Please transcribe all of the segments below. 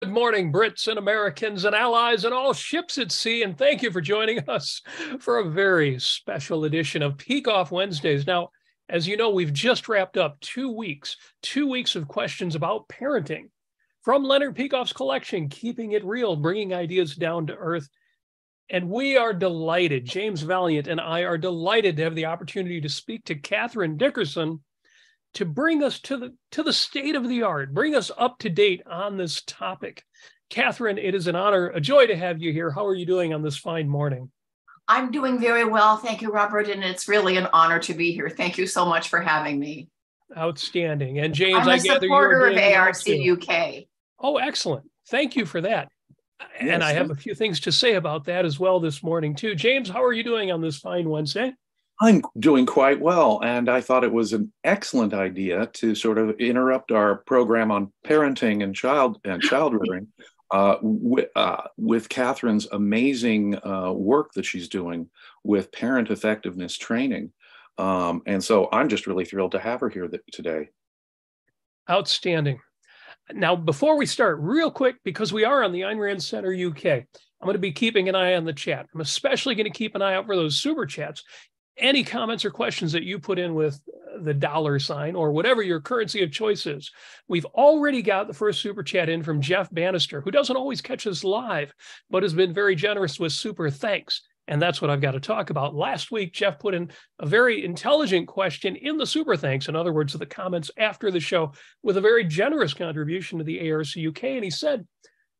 Good morning, Brits and Americans and allies and all ships at sea, and thank you for joining us for a very special edition of Peikoff Wednesdays. Now, as you know, we've just wrapped up 2 weeks of questions about parenting from Leonard Peikoff's collection, Keeping It Real, Bringing Ideas Down to Earth. And we are delighted, James Valliant and I are delighted to have the opportunity to speak to Catherine Dickerson to bring us to the state of the art, bring us up to date on this topic. Catherine, it is an honor, a joy to have you here. How are you doing on this fine morning? I'm doing very well. Thank you, Robert. And it's really an honor to be here. Thank you so much for having me. Outstanding. And James, I'm a supporter of ARCUK. Oh, excellent. Thank you for that. Yes, and I have a few things to say about that as well this morning, too. James, how are you doing on this fine Wednesday? I'm doing quite well, and I thought it was an excellent idea to sort of interrupt our program on parenting and child rearing with Catherine's amazing work that she's doing with parent effectiveness training. And so I'm just really thrilled to have her here today. Outstanding. Now, before we start, real quick, because we are on the Ayn Rand Center UK, I'm going to be keeping an eye on the chat. I'm especially going to keep an eye out for those super chats. Any comments or questions that you put in with the $ or whatever your currency of choice is. We've already got the first super chat in from Jeff Bannister, who doesn't always catch us live, but has been very generous with super thanks. And that's what I've got to talk about. Last week, Jeff put in a very intelligent question in the super thanks, in other words, the comments after the show, with a very generous contribution to the ARCUK. And he said,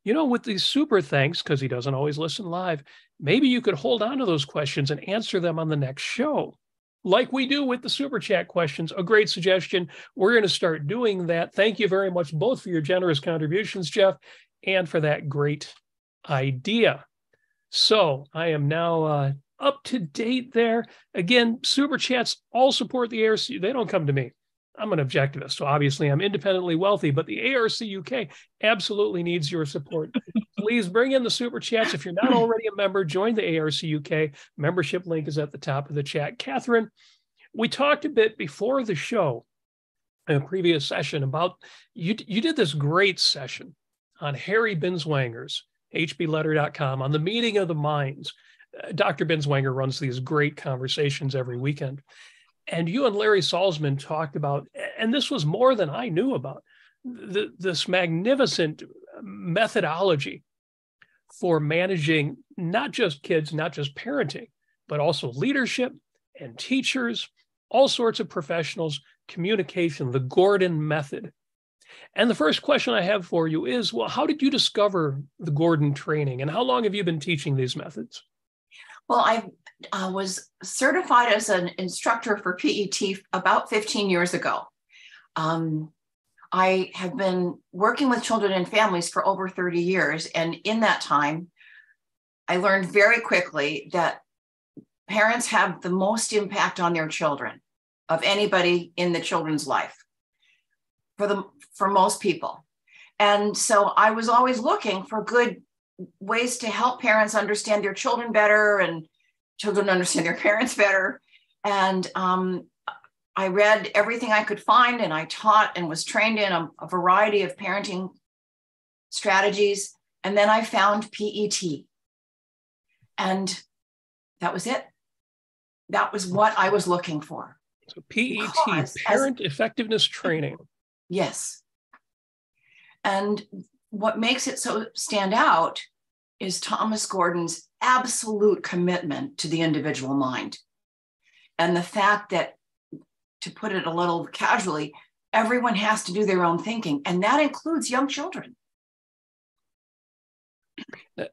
you know, with these super thanks, because he doesn't always listen live, maybe you could hold on to those questions and answer them on the next show, like we do with the super chat questions. A great suggestion. We're going to start doing that. Thank you very much, both for your generous contributions, Jeff, and for that great idea. So I am now up to date there. Again, super chats all support the ARC. They don't come to me. I'm an objectivist, so obviously I'm independently wealthy, but the ARCUK absolutely needs your support. Please bring in the super chats. If you're not already a member, join the ARCUK. Membership link is at the top of the chat. Catherine, we talked a bit before the show in a previous session about, you did this great session on Harry Binswanger's, hbletter.com, on the meeting of the minds. Dr. Binswanger runs these great conversations every weekend. And you and Larry Salzman talked about, and this was more than I knew about, this magnificent methodology for managing not just kids, not just parenting, but also leadership and teachers, all sorts of professionals, communication, the Gordon method. And the first question I have for you is, well, how did you discover the Gordon training, and how long have you been teaching these methods? Well, I was certified as an instructor for PET about 15 years ago. I have been working with children and families for over 30 years. And in that time, I learned very quickly that parents have the most impact on their children of anybody in the children's life for most people. And so I was always looking for good ways to help parents understand their children better and children understand their parents better. And I read everything I could find, and I taught and was trained in a variety of parenting strategies. And then I found PET. And that was it. That was what I was looking for. So PET, Parent Effectiveness Training. Yes. And what makes it so stand out is Thomas Gordon's absolute commitment to the individual mind. And the fact that, to put it a little casually, everyone has to do their own thinking, and that includes young children.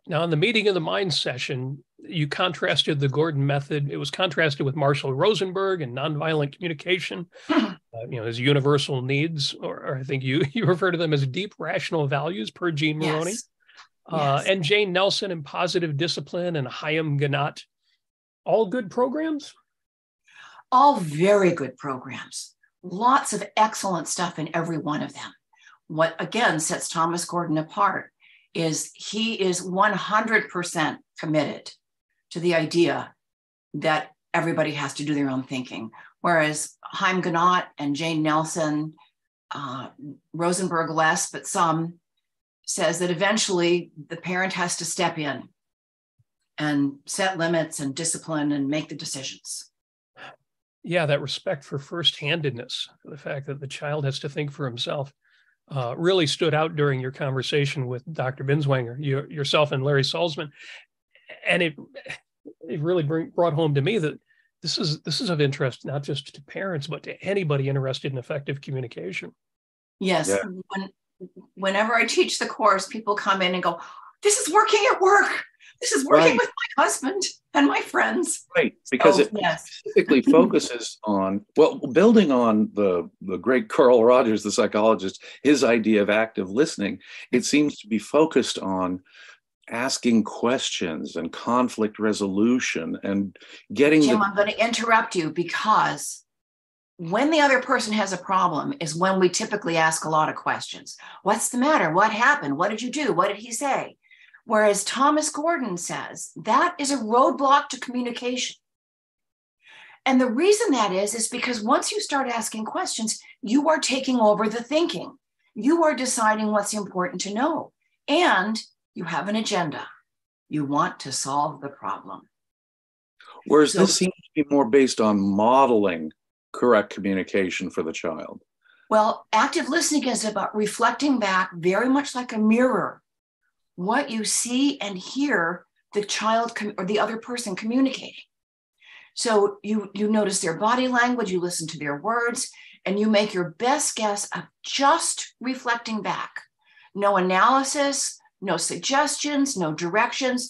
Now, in the meeting of the mind session, you contrasted the Gordon method. It was contrasted with Marshall Rosenberg and nonviolent communication, his universal needs, or I think you refer to them as deep rational values per Jean Maroney. Yes. And Jane Nelson and Positive Discipline and Chaim Ganat. All good programs? All very good programs. Lots of excellent stuff in every one of them. What, again, sets Thomas Gordon apart is he is 100% committed to the idea that everybody has to do their own thinking. Whereas Chaim Ganat and Jane Nelson, Rosenberg less, but some, says that eventually the parent has to step in and set limits and discipline and make the decisions. Yeah, that respect for first-handedness, the fact that the child has to think for himself, really stood out during your conversation with Dr. Binswanger, yourself and Larry Salzman. And it really brought home to me that this is of interest, not just to parents, but to anybody interested in effective communication. Yes. Yeah. Whenever I teach the course, people come in and go, this is working at work. This is working with my husband and my friends. Right, because it specifically focuses on, well, building on the great Carl Rogers, the psychologist, his idea of active listening, it seems to be focused on asking questions and conflict resolution and getting Jim, I'm going to interrupt you, because when the other person has a problem is when we typically ask a lot of questions. What's the matter? What happened? What did you do? What did he say? Whereas Thomas Gordon says that is a roadblock to communication. And the reason that is because once you start asking questions, you are taking over the thinking. You are deciding what's important to know. And you have an agenda. You want to solve the problem. Whereas this seems to be more based on modeling correct communication for the child. Well, active listening is about reflecting back, very much like a mirror, what you see and hear the child or the other person communicating. So you notice their body language, you listen to their words, and you make your best guess of just reflecting back. No analysis, no suggestions, no directions.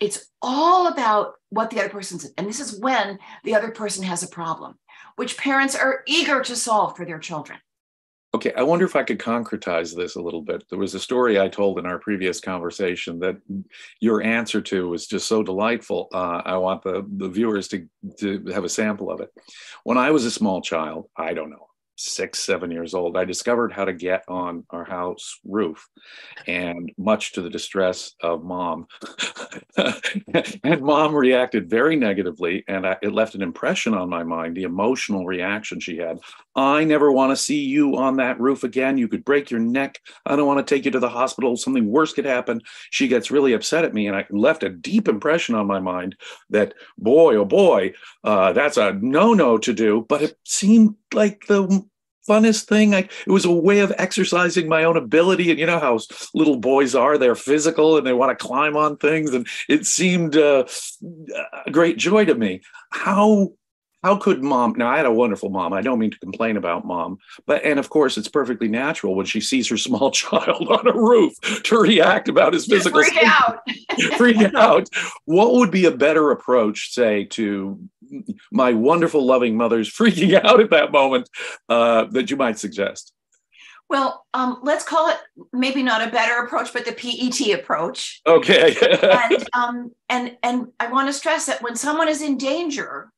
It's all about what the other person said. And this is when the other person has a problem, which parents are eager to solve for their children. Okay, I wonder if I could concretize this a little bit. There was a story I told in our previous conversation that your answer to was just so delightful. I want the viewers to have a sample of it. When I was a small child, I don't know, 6, 7 years old, I discovered how to get on our house roof, and much to the distress of Mom. And Mom reacted very negatively, and it left an impression on my mind, the emotional reaction she had. I never want to see you on that roof again. You could break your neck. I don't want to take you to the hospital. Something worse could happen. She gets really upset at me, and I left a deep impression on my mind that, boy, oh boy, that's a no-no to do. But it seemed like the funnest thing. It was a way of exercising my own ability. And you know how little boys are, they're physical and they want to climb on things. And it seemed a great joy to me. How could Mom, now I had a wonderful mom. I don't mean to complain about Mom, and of course it's perfectly natural when she sees her small child on a roof to react about his physical freak out. Freak out. What would be a better approach, say, to my wonderful loving mother's freaking out at that moment that you might suggest? Well, let's call it maybe not a better approach, but the PET approach. Okay. and I want to stress that when someone is in danger,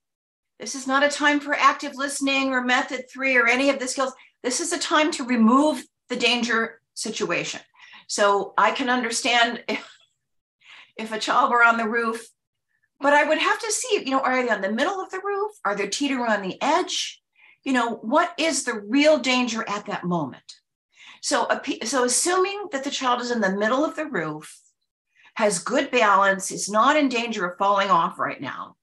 this is not a time for active listening or method 3 or any of the skills. This is a time to remove the danger situation. So I can understand if a child were on the roof, but I would have to see, are they on the middle of the roof? Are they teetering on the edge? What is the real danger at that moment? So assuming that the child is in the middle of the roof, has good balance, is not in danger of falling off right now,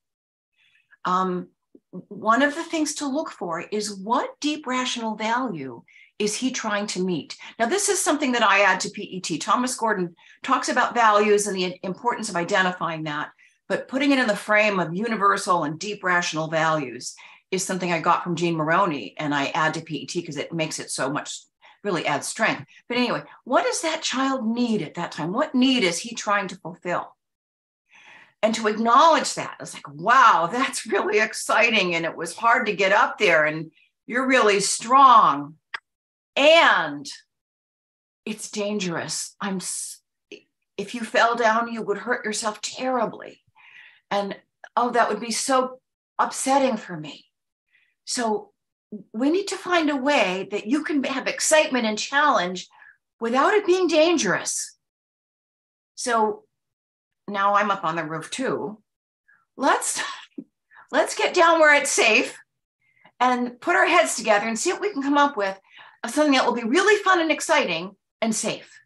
one of the things to look for is what deep rational value is he trying to meet? Now, this is something that I add to PET. Thomas Gordon talks about values and the importance of identifying that, but putting it in the frame of universal and deep rational values is something I got from Jean Moroney, and I add to PET because it makes it so much, really adds strength. But anyway, what does that child need at that time? What need is he trying to fulfill? And to acknowledge that, it's like, wow, that's really exciting. And it was hard to get up there and you're really strong. And it's dangerous. If you fell down, you would hurt yourself terribly. And that would be so upsetting for me. So we need to find a way that you can have excitement and challenge without it being dangerous. So now I'm up on the roof too. Let's get down where it's safe and put our heads together and see what we can come up with of something that will be really fun and exciting and safe.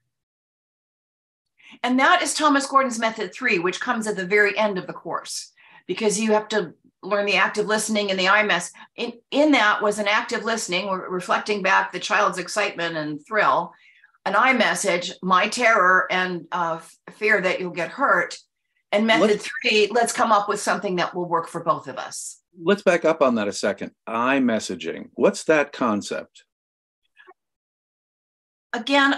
And that is Thomas Gordon's method 3, which comes at the very end of the course, because you have to learn the active listening and the IMS. In that was an active listening, reflecting back the child's excitement and thrill, an I message, my terror and fear that you'll get hurt. And method 3, let's come up with something that will work for both of us. Let's back up on that a second. I messaging. What's that concept? Again,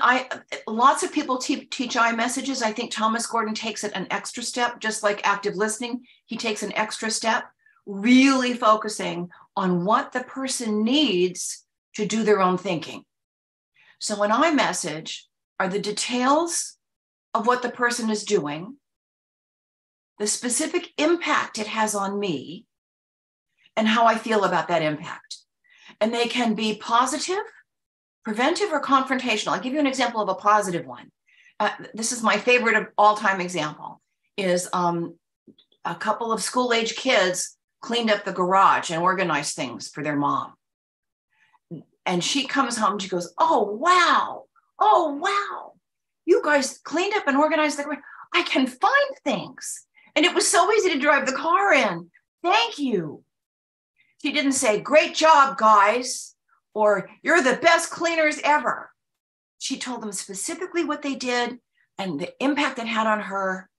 lots of people teach I messages. I think Thomas Gordon takes it an extra step, just like active listening. He takes an extra step, really focusing on what the person needs to do their own thinking. So an I message are the details of what the person is doing, the specific impact it has on me, and how I feel about that impact. And they can be positive, preventive, or confrontational. I'll give you an example of a positive one. This is my favorite of all-time example, is a couple of school-age kids cleaned up the garage and organized things for their mom. And she comes home, she goes, oh, wow. You guys cleaned up and organized the garage. I can find things. And it was so easy to drive the car in. Thank you. She didn't say, great job, guys, or you're the best cleaners ever. She told them specifically what they did and the impact it had on her.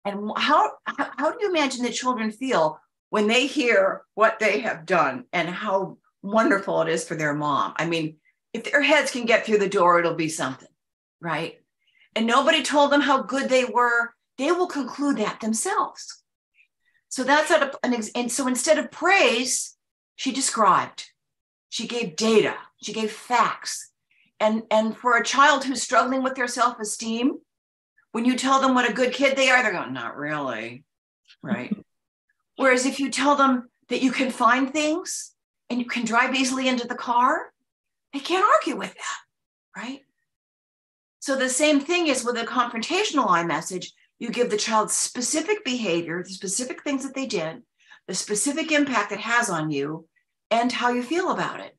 And how do you imagine the children feel when they hear what they have done and how wonderful it is for their mom? I mean, if their heads can get through the door, it'll be something, right? And nobody told them how good they were. They will conclude that themselves. So that's and so instead of praise, she described, she gave data, she gave facts. And for a child who's struggling with their self-esteem, when you tell them what a good kid they are, they're going, not really, right? Whereas if you tell them that you can find things and you can drive easily into the car, they can't argue with that, right? So the same thing is with a confrontational I message. You give the child specific behavior, the specific things that they did, the specific impact it has on you, and how you feel about it.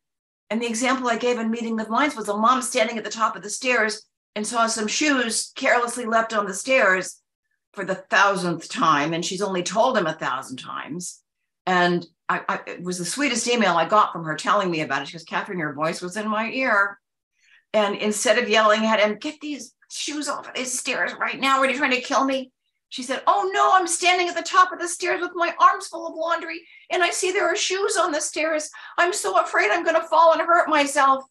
And the example I gave in Meeting the Minds was a mom standing at the top of the stairs and saw some shoes carelessly left on the stairs for the 1,000th time. And she's only told him 1,000 times. And it was the sweetest email I got from her telling me about it. She goes, Catherine, your voice was in my ear. And instead of yelling at him, get these shoes off of these stairs right now, are you trying to kill me? She said, oh no, I'm standing at the top of the stairs with my arms full of laundry and I see there are shoes on the stairs. I'm so afraid I'm going to fall and hurt myself.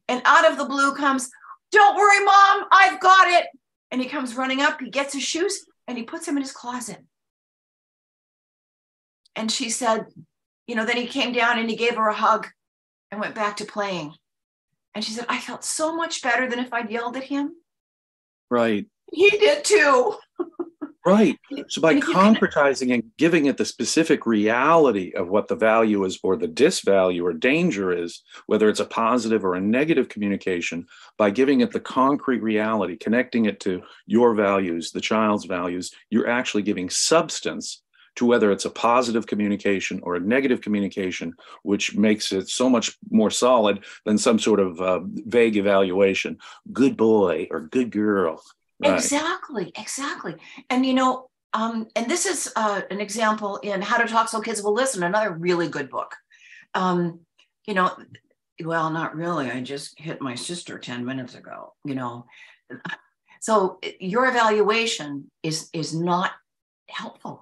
And out of the blue comes, don't worry, Mom, I've got it. And he comes running up, he gets his shoes and he puts them in his closet. And she said, then he came down and he gave her a hug and went back to playing. And she said, I felt so much better than if I'd yelled at him. Right. He did too. Right. So by concretizing and giving it the specific reality of what the value is or the disvalue or danger is, whether it's a positive or a negative communication, by giving it the concrete reality, connecting it to your values, the child's values, you're actually giving substance to whether it's a positive communication or a negative communication, which makes it so much more solid than some sort of vague evaluation. Good boy or good girl. Right. Exactly. And, and this is an example in How to Talk So Kids Will Listen, another really good book. Well, not really. I just hit my sister 10 minutes ago, So your evaluation is not helpful.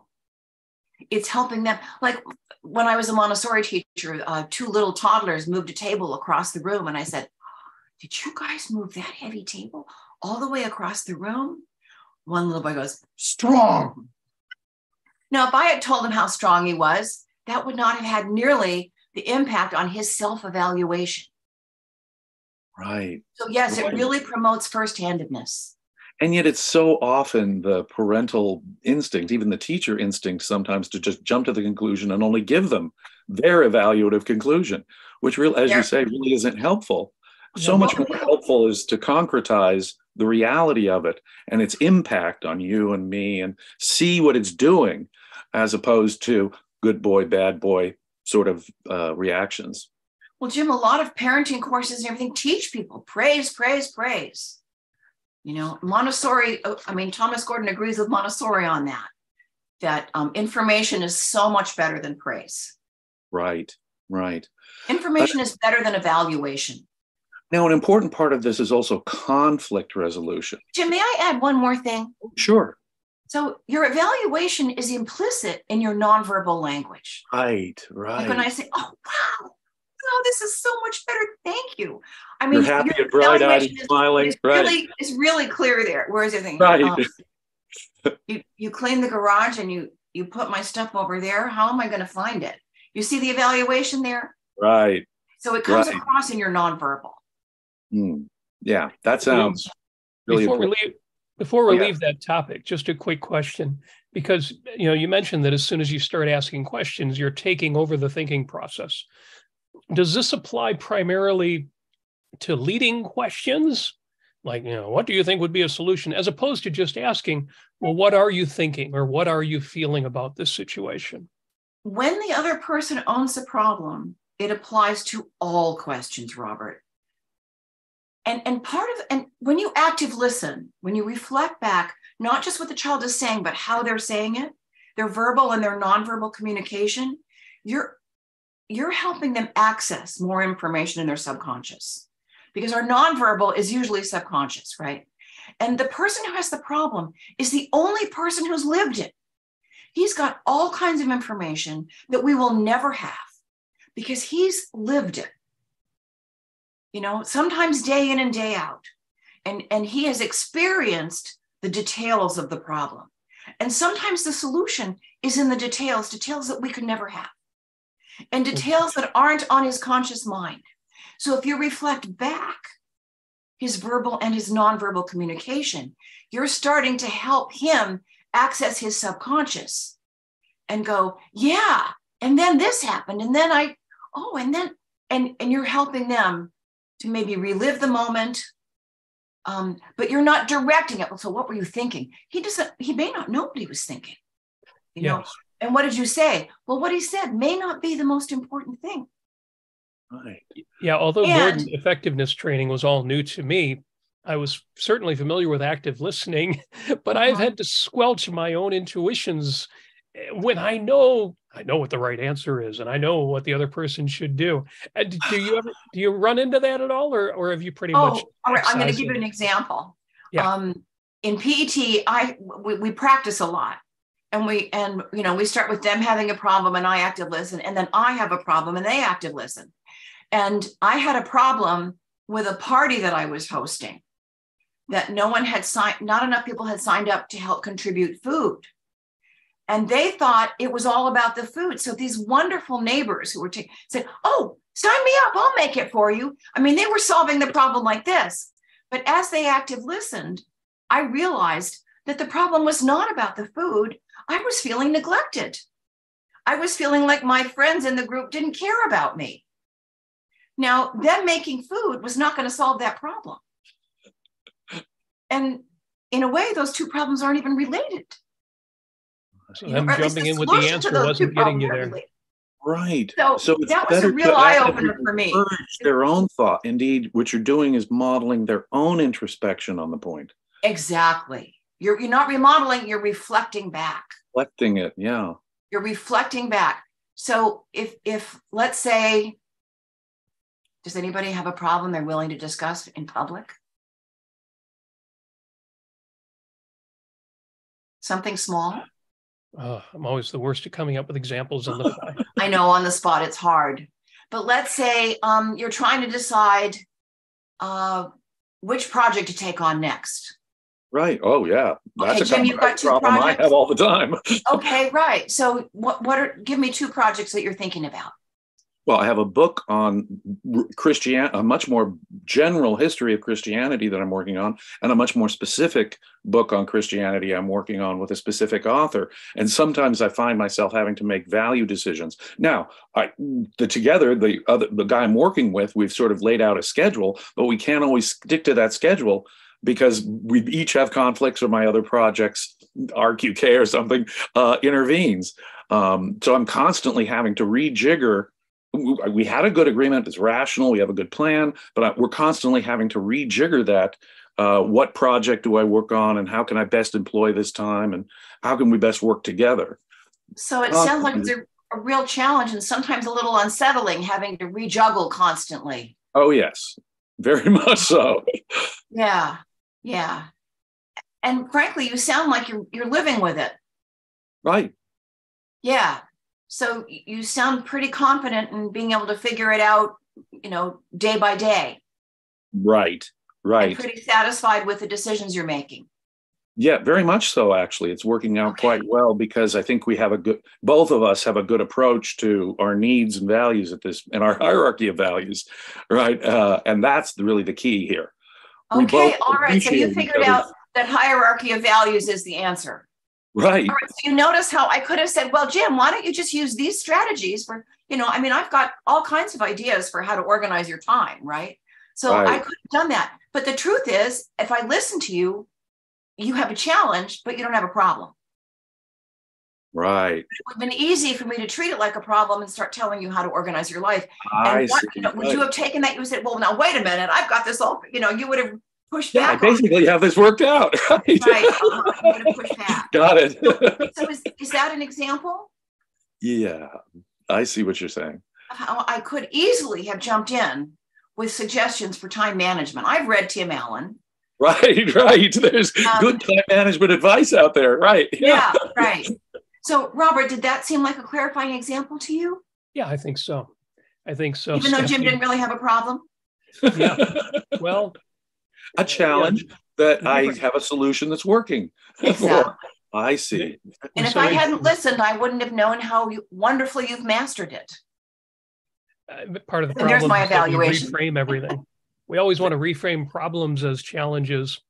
It's helping them. Like when I was a Montessori teacher, 2 little toddlers moved a table across the room. And I said, did you guys move that heavy table all the way across the room? One little boy goes, strong. Now, if I had told him how strong he was, that would not have had nearly the impact on his self-evaluation. Right. So yes, it really promotes first-handedness. And yet it's so often the parental instinct, even the teacher instinct sometimes, to just jump to the conclusion and only give them their evaluative conclusion, which really, as you say, really isn't helpful. So much more helpful is to concretize the reality of it and its impact on you and me and see what it's doing, as opposed to good boy, bad boy sort of reactions. Well, Jim, a lot of parenting courses and everything teach people praise, praise, praise. You know, Montessori, I mean, Thomas Gordon agrees with Montessori on that information is so much better than praise. Right, right. Information is better than evaluation. Now, an important part of this is also conflict resolution. Jim, may I add one more thing? Sure. So your evaluation is implicit in your nonverbal language. Right. Like when I say, oh, wow, this is so much better. Thank you. I You're mean, happy your and bright-eyed and smiling. It's really clear there. Whereas everything, Right. You clean the garage and you put my stuff over there. How am I going to find it? You see the evaluation there? Right. So it comes across in your nonverbal. Yeah, that sounds really important. Before we leave that topic, just a quick question, because you mentioned that as soon as you start asking questions, you're taking over the thinking process. Does this apply primarily to leading questions? Like, what do you think would be a solution, as opposed to just asking, well, what are you thinking or what are you feeling about this situation? When the other person owns the problem, it applies to all questions, Robert. And when you active listen, when you reflect back, not just what the child is saying, but how they're saying it, their verbal and their nonverbal communication, you're helping them access more information in their subconscious, because our nonverbal is usually subconscious, right? And the person who has the problem is the only person who's lived it. He's got all kinds of information that we will never have because he's lived it. Sometimes day in and day out. And he has experienced the details of the problem. And sometimes the solution is in the details that we could never have. And details that aren't on his conscious mind. So if you reflect back his verbal and his nonverbal communication, you're starting to help him access his subconscious and go, yeah, and then this happened. And then and you're helping them to maybe relive the moment, but you're not directing it. So what were you thinking? He may not know what he was thinking, know? And what did you say? Well, what he said may not be the most important thing. Right. Yeah, although Gordon effectiveness training was all new to me, I was certainly familiar with active listening, but I've had to squelch my own intuitions when I know what the right answer is, and I know what the other person should do. Do you run into that at all, or have you pretty much? All right. I'm going to give you an example. Yeah. In PET, we practice a lot, and we start with them having a problem, and I active listen, and then I have a problem, and they active listen. And I had a problem with a party that I was hosting, that not enough people had signed up to help contribute food. And they thought it was all about the food. So these wonderful neighbors who were said, oh, sign me up, I'll make it for you. I mean, they were solving the problem like this. But as they active listened, I realized that the problem was not about the food. I was feeling neglected. I was feeling like my friends in the group didn't care about me. Now, them making food was not going to solve that problem. And in a way, those two problems aren't even related. So them jumping in with the answer wasn't getting you there. Right. So that was a real eye-opener for me. Their own thought. Indeed, what you're doing is modeling their own introspection on the point. Exactly. You're not remodeling, you're reflecting back. Reflecting it, yeah. You're reflecting back. So if let's say, does anybody have a problem they're willing to discuss in public? Something small? I'm always the worst at coming up with examples on the fly. I know, on the spot, it's hard. But let's say you're trying to decide which project to take on next. Right. Oh, yeah. That's okay, Jim, you've got two problem projects? I have all the time. Okay, right. So give me two projects that you're thinking about. Well, I have a book on Christianity, a much more general history of Christianity that I'm working on, and a much more specific book on Christianity I'm working on with a specific author. And sometimes I find myself having to make value decisions. Now, the guy I'm working with, we've sort of laid out a schedule, but we can't always stick to that schedule because we each have conflicts, or my other projects, ARCUK or something, intervenes. So I'm constantly having to rejigger. We had a good agreement, it's rational, we have a good plan, but we're constantly having to rejigger that what project do I work on, and how can I best employ this time, and how can we best work together? So it sounds like it's a real challenge and sometimes a little unsettling having to rejuggle constantly. Oh, yes, very much so. Yeah, yeah. And frankly, you sound like you're living with it. Right. Yeah. So you sound pretty confident in being able to figure it out, day by day. Right. Right. And pretty satisfied with the decisions you're making. Yeah, very much so, actually. It's working out quite well because I think both of us have a good approach to our needs and values and our hierarchy of values, right? And that's really the key here. Okay, all right. So you figured out that hierarchy of values is the answer. Right. All right. So you notice how I could have said, well, Jim, why don't you just use these strategies for, I've got all kinds of ideas for how to organize your time, right? So I could have done that. But the truth is, if I listen to you, you have a challenge, but you don't have a problem. Right. It would have been easy for me to treat it like a problem and start telling you how to organize your life. Would you have taken that? You would say, well, now, wait a minute. I've got this all, you would have pushed back. I basically have this worked out. Right. You would have pushed back. Got it. So is that an example? Yeah, I see what you're saying. How I could easily have jumped in with suggestions for time management. I've read Tim Allen. Right. There's good time management advice out there. Right. Yeah, right. So, Robert, did that seem like a clarifying example to you? Yeah, I think so. Even though Jim didn't really have a problem? Yeah. Well, a challenge that I have a solution that's working. Exactly. I see. And if I hadn't listened, I wouldn't have known how wonderfully you've mastered it. Part of the problem there's my evaluation. Is that we reframe everything. We always want to reframe problems as challenges.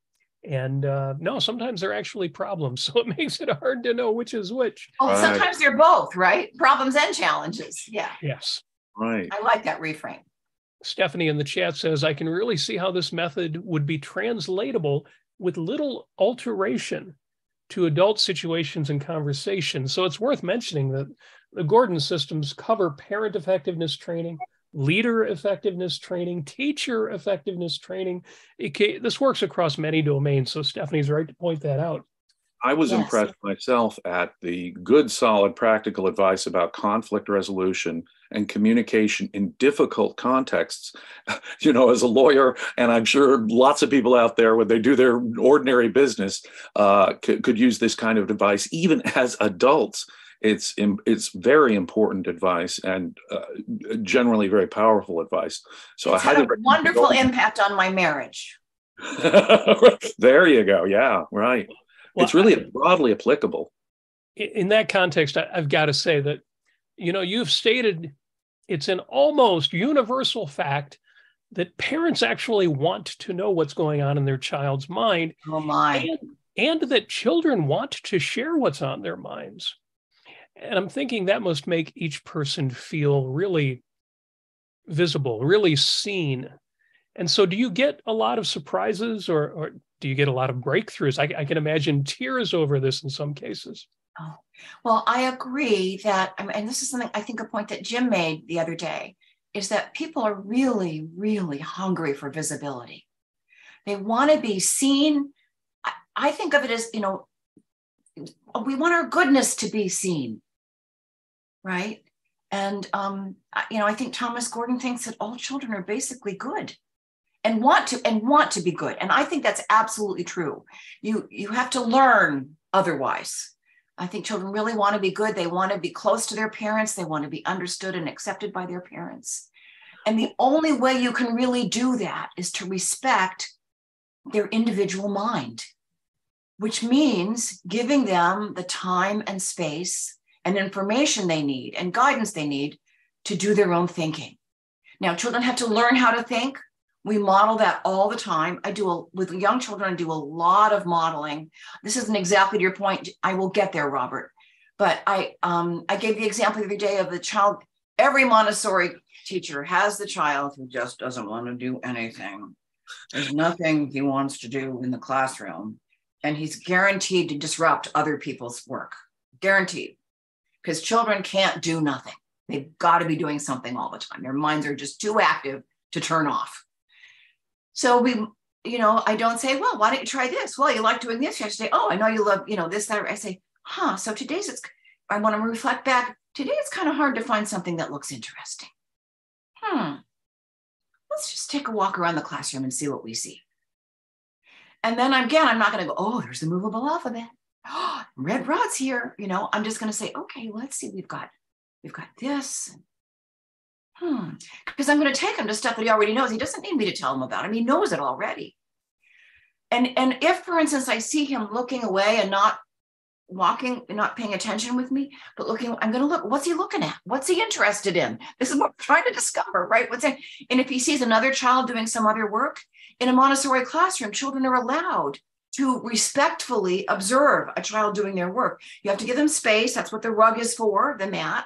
And no, sometimes they're actually problems. So it makes it hard to know which is which. Well, sometimes they're both, right? Problems and challenges. Yeah. Yes. Right. I like that reframe. Stephanie in the chat says, I can really see how this method would be translatable with little alteration to adult situations and conversations. So it's worth mentioning that the Gordon systems cover parent effectiveness training, leader effectiveness training, teacher effectiveness training. This works across many domains. So Stephanie's right to point that out. I was impressed myself at the good, solid, practical advice about conflict resolution and communication in difficult contexts. As a lawyer, and I'm sure lots of people out there, when they do their ordinary business, could use this kind of advice, even as adults. It's very important advice and generally very powerful advice. So it's had a wonderful impact on my marriage. There you go. Yeah, right. Well, it's really broadly applicable. In that context, I've got to say that, you've stated it's an almost universal fact that parents actually want to know what's going on in their child's mind. Oh my. And that children want to share what's on their minds. And I'm thinking that must make each person feel really visible, really seen. And so do you get a lot of surprises or do you get a lot of breakthroughs? I can imagine tears over this in some cases. Oh, well, I agree that, and this is something I think a point that Jim made the other day, is that people are really, really hungry for visibility. They want to be seen. I think of it as, we want our goodness to be seen, right? And, I think Thomas Gordon thinks that all children are basically good. And want to be good. And I think that's absolutely true. You have to learn otherwise. I think children really want to be good. They want to be close to their parents. They want to be understood and accepted by their parents. And the only way you can really do that is to respect their individual mind, which means giving them the time and space and information they need and guidance they need to do their own thinking. Now, children have to learn how to think. We model that all the time. With young children, I do a lot of modeling. This isn't exactly to your point. I will get there, Robert. But I gave the example the other day of the child. Every Montessori teacher has the child who just doesn't want to do anything. There's nothing he wants to do in the classroom. And he's guaranteed to disrupt other people's work. Guaranteed. Because children can't do nothing. They've got to be doing something all the time. Their minds are just too active to turn off. So we I don't say, well, why don't you try this? Well, you like doing this. I say, oh, I know you love, this, that. I say, so I want to reflect back. Today it's kind of hard to find something that looks interesting. Let's just take a walk around the classroom and see what we see. And then again, I'm not going to go, oh, there's the movable alphabet. Oh, red rod's here. I'm just going to say, okay, let's see. We've got this. Because I'm going to take him to stuff that he already knows. He doesn't need me to tell him about him. He knows it already. And if, for instance, I see him looking away and not walking and not paying attention with me, but looking, I'm going to look, what's he looking at? What's he interested in? This is what I'm trying to discover, right? And if he sees another child doing some other work in a Montessori classroom, children are allowed to respectfully observe a child doing their work. You have to give them space. That's what the rug is for, the mat.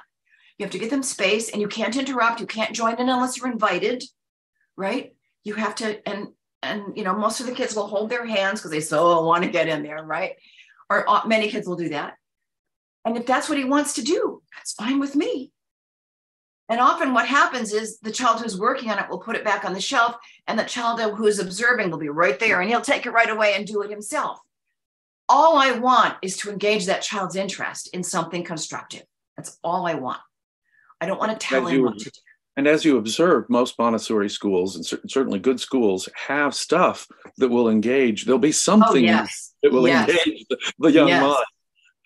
You have to give them space, and you can't interrupt. You can't join in unless you're invited, right? You have to, and most of the kids will hold their hands because they so want to get in there, right? Or many kids will do that. And if that's what he wants to do, that's fine with me. And often what happens is the child who's working on it will put it back on the shelf, and the child who's observing will be right there, and he'll take it right away and do it himself. All I want is to engage that child's interest in something constructive. That's all I want. I don't want to tell him what to do. And as you observed, most Montessori schools, and certainly good schools, have stuff that will engage. There'll be something that will engage the young mind.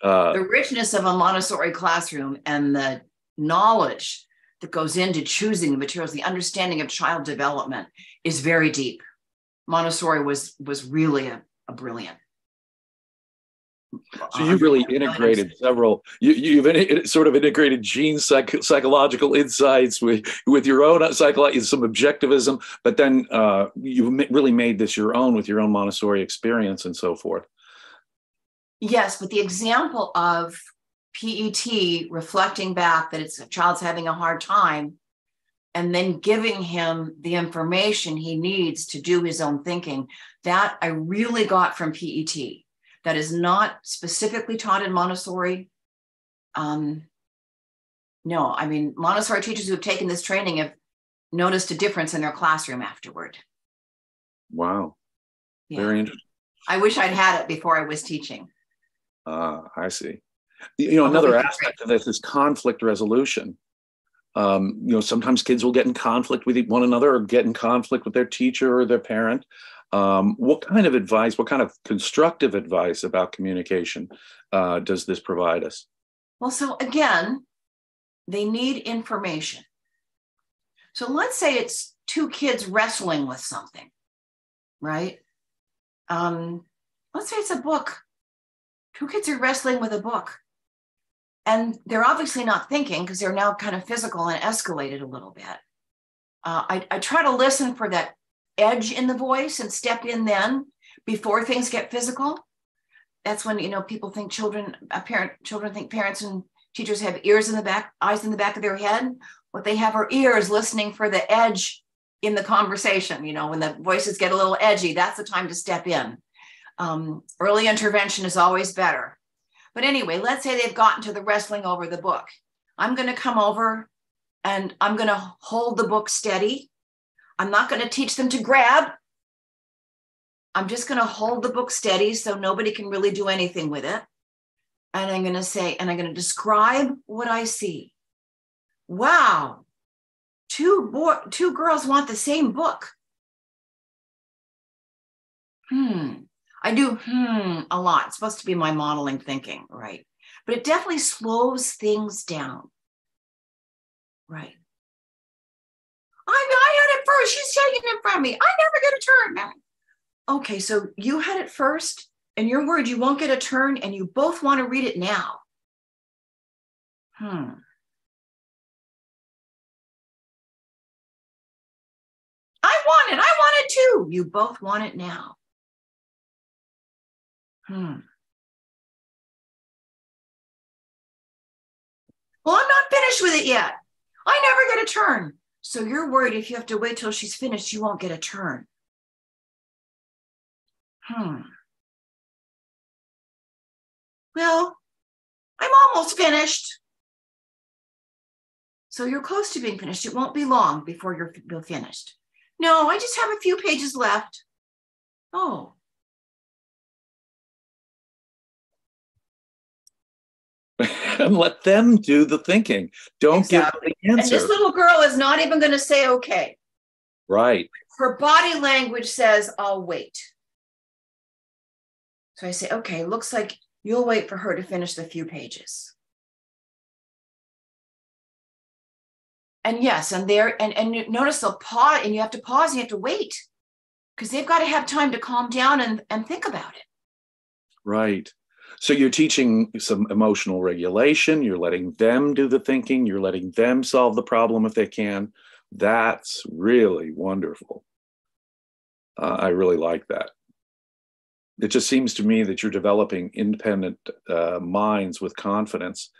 The richness of a Montessori classroom and the knowledge that goes into choosing the materials, the understanding of child development is very deep. Montessori was really a brilliant. So you've really integrated several. You've sort of integrated Jean's psychological insights with your own psychology, some objectivism, but then you've really made this your own with your own Montessori experience and so forth. Yes, but the example of PET reflecting back that it's a child's having a hard time, and then giving him the information he needs to do his own thinking, that I really got from PET. That is not specifically taught in Montessori. No, I mean, Montessori teachers who have taken this training have noticed a difference in their classroom afterward. Wow. Yeah. Very interesting. I wish I'd had it before I was teaching. I see. Another aspect of this is conflict resolution. Sometimes kids will get in conflict with one another or get in conflict with their teacher or their parent. What kind of advice, what kind of constructive advice about communication does this provide us? Well, so again, they need information. So let's say it's two kids wrestling with something, right? Let's say it's a book. Two kids are wrestling with a book. And they're obviously not thinking because they're now kind of physical and escalated a little bit. I try to listen for that edge in the voice and step in then before things get physical. That's when, people think children think parents and teachers have ears in the back, eyes in the back of their head. What they have are ears listening for the edge in the conversation. When the voices get a little edgy, that's the time to step in. Early intervention is always better. But anyway, let's say they've gotten to the wrestling over the book. I'm going to come over and I'm going to hold the book steady. I'm not going to teach them to grab. I'm just going to hold the book steady so nobody can really do anything with it. And I'm going to describe what I see. Wow, two girls want the same book. I do a lot. It's supposed to be my modeling thinking, right? But it definitely slows things down, right? I had it first. She's taking it from me. I never get a turn. Okay, so you had it first, and you're worried you won't get a turn, and you both want to read it now. I want it too. You both want it now. Well, I'm not finished with it yet. I never get a turn. So you're worried if you have to wait till she's finished, you won't get a turn. Well, I'm almost finished. So you're close to being finished. It won't be long before you're finished. No, I just have a few pages left. Oh. And let them do the thinking. Don't give them the answer. And this little girl is not even going to say okay. Right. Her body language says, I'll wait. So I say, okay, looks like you'll wait for her to finish the few pages. And yes, and notice they'll pause, and you have to pause, and you have to wait, because they've got to have time to calm down and think about it. Right. So you're teaching some emotional regulation. You're letting them do the thinking. You're letting them solve the problem if they can. That's really wonderful. I really like that. It just seems to me that you're developing independent minds with confidence,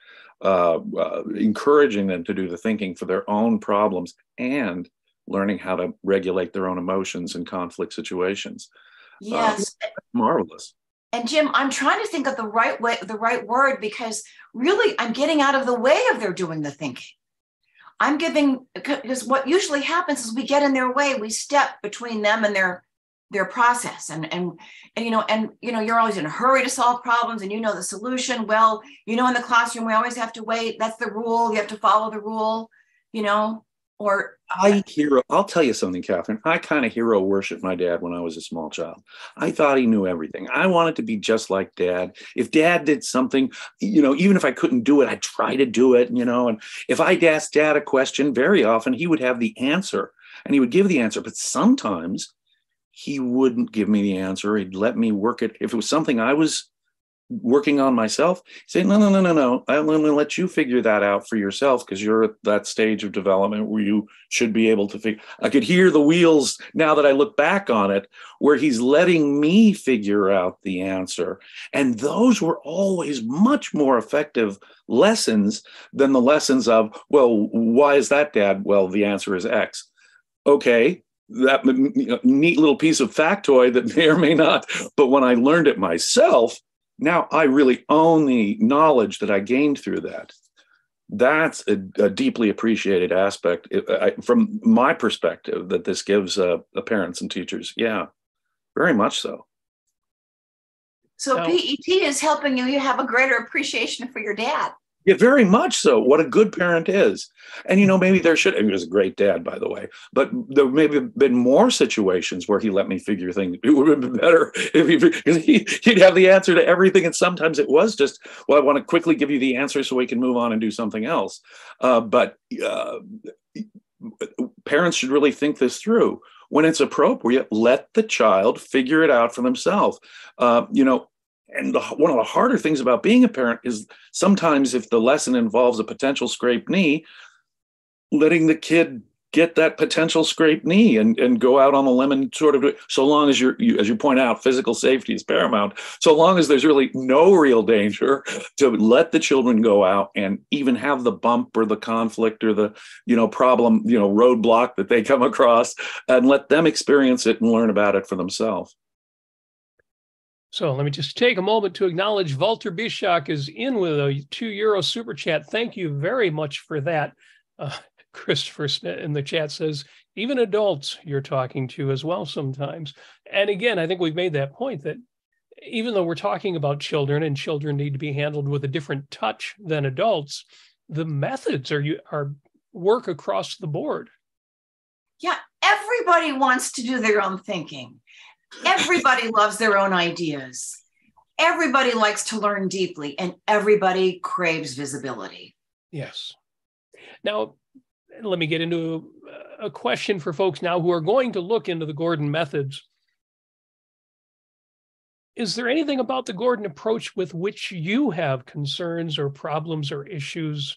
encouraging them to do the thinking for their own problems and learning how to regulate their own emotions in conflict situations. Yes. Marvelous. And Jim, I'm trying to think of the right way, the right word, because really I'm getting out of the way of their doing the thinking. Because what usually happens is we get in their way, we step between them and their process. And you're always in a hurry to solve problems, and the solution. Well, in the classroom, we always have to wait. That's the rule. You have to follow the rule, I'll tell you something, Catherine. I kind of hero worshiped my dad when I was a small child. I thought he knew everything. I wanted to be just like Dad. If Dad did something, even if I couldn't do it, I'd try to do it, and if I'd ask Dad a question, very often he would have the answer and he would give the answer. But sometimes he wouldn't give me the answer. He'd let me work it. If it was something I was working on myself, say, no. I'm going to let you figure that out for yourself, because you're at that stage of development where you should be able to figure. I could hear the wheels now that I look back on it, where he's letting me figure out the answer. And those were always much more effective lessons than the lessons of, well, why is that, Dad? Well, the answer is X. Okay. That neat little piece of factoid that may or may not. But when I learned it myself, now I really own the knowledge that I gained through that. That's a deeply appreciated aspect from my perspective that this gives the parents and teachers. Yeah, very much so. So PET is helping you have a greater appreciation for your dad. Yeah, very much so. What a good parent is. And, maybe he was a great dad, by the way, but there may have been more situations where he let me figure things. It would have been better because he'd have the answer to everything. And sometimes it was just, well, I want to quickly give you the answer so we can move on and do something else. But parents should really think this through. When it's appropriate, let the child figure it out for themselves. And one of the harder things about being a parent is sometimes if the lesson involves a potential scraped knee, letting the kid get that potential scraped knee and go out on the limb and sort of, so long as as you point out, physical safety is paramount. So long as there's really no real danger, to let the children go out and even have the bump or the conflict or the, problem, roadblock that they come across, and let them experience it and learn about it for themselves. So let me just take a moment to acknowledge Walter Bishak is in with a €2 super chat. Thank you very much for that. Christopher Smith in the chat says, even adults you're talking to as well sometimes. And again, I think we've made that point that even though we're talking about children and children need to be handled with a different touch than adults, the methods are work across the board. Yeah, everybody wants to do their own thinking. Everybody loves their own ideas. Everybody likes to learn deeply, and everybody craves visibility. Yes. Now, let me get into a question for folks now who are going to look into the Gordon methods. Is there anything about the Gordon approach with which you have concerns or problems or issues?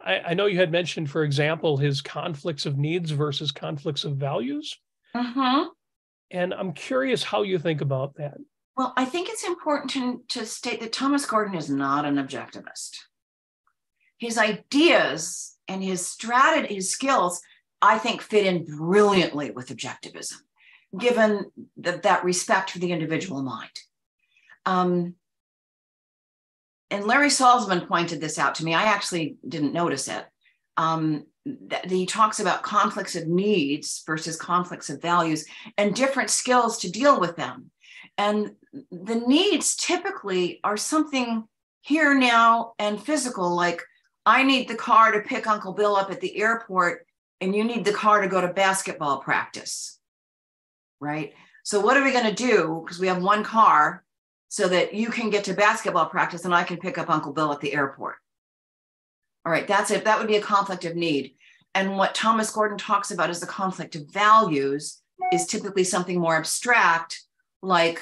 I know you had mentioned, for example, his conflicts of needs versus conflicts of values. Mm-hmm. And I'm curious how you think about that. Well, I think it's important to state that Thomas Gordon is not an objectivist. His ideas and his strategy, his skills, I think fit in brilliantly with objectivism, given that respect for the individual mind. And Larry Salzman pointed this out to me. I actually didn't notice it. he talks about conflicts of needs versus conflicts of values and different skills to deal with them. And the needs typically are something here now and physical, like I need the car to pick Uncle Bill up at the airport and you need the car to go to basketball practice, right? So what are we going to do? Because we have one car so that you can get to basketball practice and I can pick up Uncle Bill at the airport. All right, that's it. That would be a conflict of need. And what Thomas Gordon talks about as the conflict of values is typically something more abstract, like,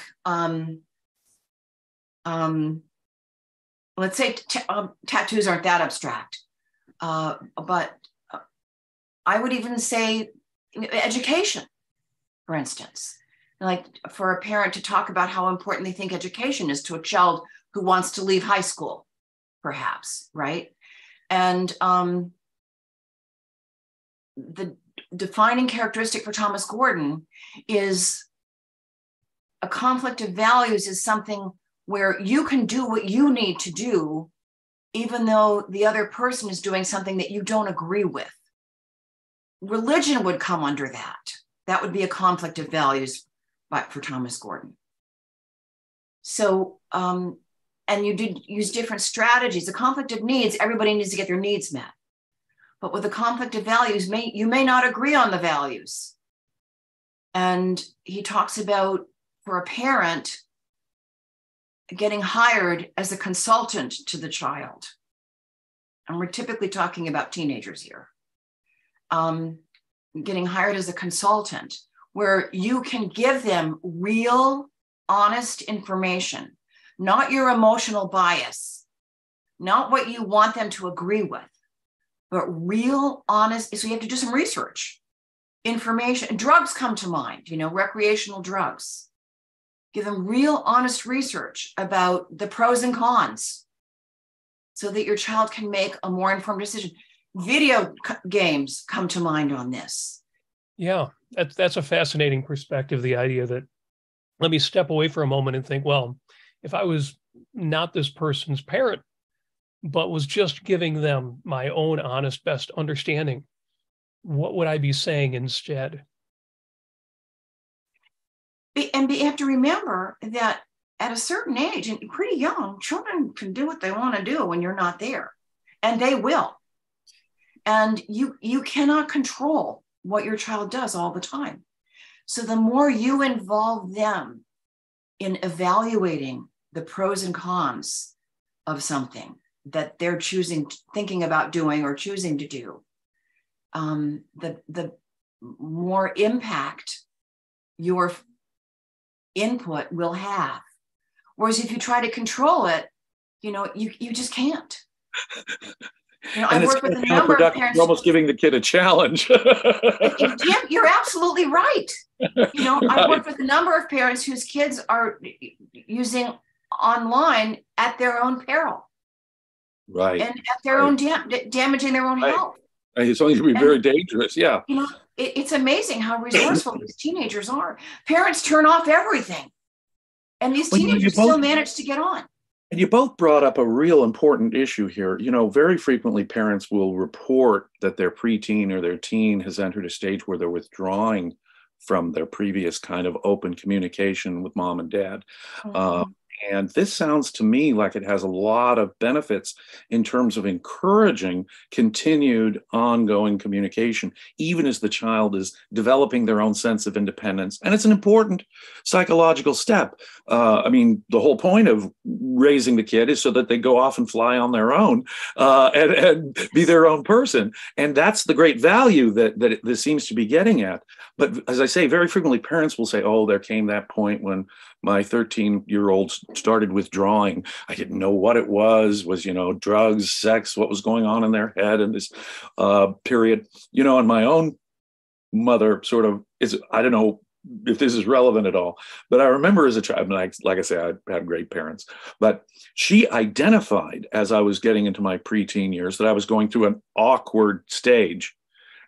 let's say tattoos aren't that abstract, but I would even say education, for instance. Like for a parent to talk about how important they think education is to a child who wants to leave high school, perhaps, right? And the defining characteristic for Thomas Gordon is a conflict of values is something where you can do what you need to do, even though the other person is doing something that you don't agree with. Religion would come under that. That would be a conflict of values for Thomas Gordon. So, and you did use different strategies. The conflict of needs, everybody needs to get their needs met. But with the conflict of values, you may not agree on the values. And he talks about, for a parent, getting hired as a consultant to the child. And we're typically talking about teenagers here. Getting hired as a consultant, where you can give them real, honest information, not your emotional bias, not what you want them to agree with, but real, honest. So you have to do some research, information. Drugs come to mind, recreational drugs. Give them real, honest research about the pros and cons so that your child can make a more informed decision. Video games come to mind on this. Yeah, that's a fascinating perspective, the idea that let me step away for a moment and think, well, if I was not this person's parent, but was just giving them my own honest, best understanding, what would I be saying instead? And you have to remember that at a certain age, and pretty young, children can do what they want to do when you're not there, and they will. And you cannot control what your child does all the time. So the more you involve them in evaluating the pros and cons of something that they're thinking about doing or choosing to do, the more impact your input will have. Whereas if you try to control it, you just can't. And I work with a number of parents. You're almost giving the kid a challenge. You're absolutely right. I work with a number of parents whose kids are using online at their own peril. Right. And at their own damaging their own health. And it's only going to be very dangerous. Yeah. It's amazing how resourceful these teenagers are. Parents turn off everything. And these teenagers still manage to get on. And you both brought up a real important issue here. Very frequently parents will report that their preteen or their teen has entered a stage where they're withdrawing from their previous kind of open communication with mom and dad. Mm-hmm. And this sounds to me like it has a lot of benefits in terms of encouraging continued ongoing communication, even as the child is developing their own sense of independence. And it's an important psychological step. The whole point of raising the kid is so that they go off and fly on their own and be their own person. And that's the great value that this seems to be getting at. But as I say, very frequently parents will say, oh, there came that point when my 13-year-old started withdrawing. I didn't know what it was, drugs, sex, what was going on in their head in this period. And my own mother sort of I don't know if this is relevant at all, but I remember as a child, like I say, I had great parents, but she identified as I was getting into my preteen years that I was going through an awkward stage.